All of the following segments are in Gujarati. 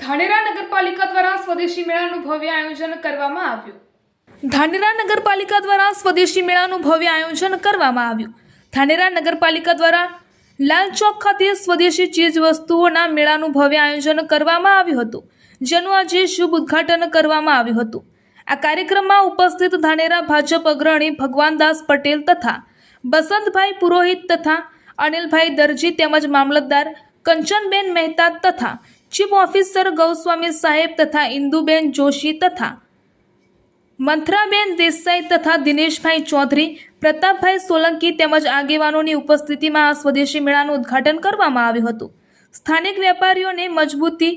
ધાનેરા નગરપાલિકા દ્વારા સ્વદેશી મેળાનું ભવ્ય આયોજન કરવામાં આવ્યું. ધાનેરા નગરપાલિકા દ્વારા સ્વદેશી મેળાનું ભવ્ય આયોજન કરવામાં આવ્યું. ધાનેરા નગરપાલિકા દ્વારા લાલ ચોક ખાતે સ્વદેશી ચીજ વસ્તુઓના મેળાનું ભવ્ય આયોજન કરવામાં આવ્યું હતું, જેનું આજે શુભ ઉદ્ઘાટન કરવામાં આવ્યું હતું. આ કાર્યક્રમમાં ઉપસ્થિત ધાનેરા ભાજપ અગ્રણી ભગવાનદાસ પટેલ તથા બસંતભાઈ પુરોહિત તથા અનિલભાઈ દરજી તેમજ મામલતદાર કંચનબેન મહેતા તથા ચીફ ઓફિસર ગૌસ્વામી સાહેબ તથા ઇન્દુબેન જોશી તથા મંથરાબેન દેસાઈ તથા દિનેશભાઈ ચૌધરી, પ્રતાપભાઈ સોલંકી તેમજ આગેવાનોની ઉપસ્થિતિમાં આ સ્વદેશી મેળાનું ઉદ્ઘાટન કરવામાં આવ્યું હતું. સ્થાનિક વેપારીઓને મજબૂતી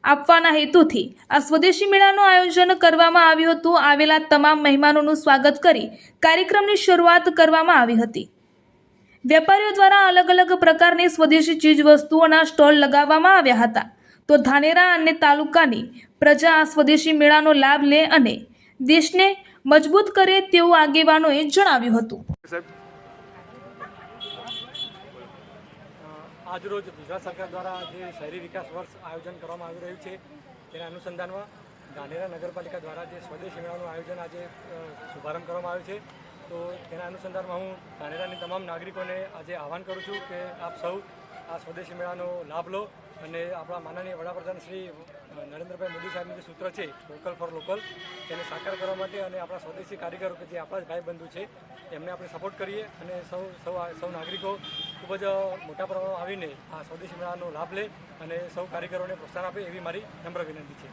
આપવાના હેતુથી આ સ્વદેશી મેળાનું આયોજન કરવામાં આવ્યું હતું. આવેલા તમામ મહેમાનોનું સ્વાગત કરી કાર્યક્રમની શરૂઆત કરવામાં આવી હતી. વેપારીઓ દ્વારા અલગ અલગ પ્રકારની સ્વદેશી ચીજ વસ્તુઓના સ્ટોલ લગાવવામાં આવ્યા હતા. તો ધાનેરા અને તાલુકાની પ્રજા આ સ્વદેશી મેળાનો લાભ લે અને દેશને મજબૂત કરે તેવું આગેવાનોએ જણાવ્યું હતું. આજરોજ ગુજરાત સરકાર દ્વારા જે શહેરી વિકાસ વર્ષ આયોજન કરવામાં આવી રહ્યું છે તેના અનુસંધાનમાં ધાનેરા નગરપાલિકા દ્વારા જે સ્વદેશી મેળાનું આયોજન આજે શુભારંભ કરવામાં આવ્યો છે. તો તેના અનુસંધાનમાં હું ધાનેરાની તમામ નાગરિકોને આજે આહવાન કરું છું કે આપ સૌ આ સ્વદેશી મેળાનો લાભ લો અને આપણા માનનીય વડાપ્રધાન શ્રી નરેન્દ્રભાઈ મોદી સાહેબનું જે સૂત્ર છે વોકલ ફોર લોકલ તેને સાકાર કરવા માટે અને આપણા સ્વદેશી કારીગરો કે જે આપણા જ ભાઈ બંધુ છે એમને આપણે સપોર્ટ કરીએ અને સૌ નાગરિકો ખૂબ જ મોટા પ્રમાણમાં આવીને આ સ્વદેશી મેળાનો લાભ લે અને સૌ કારીગરોને પ્રોત્સાહન આપે એવી મારી નમ્ર વિનંતી છે.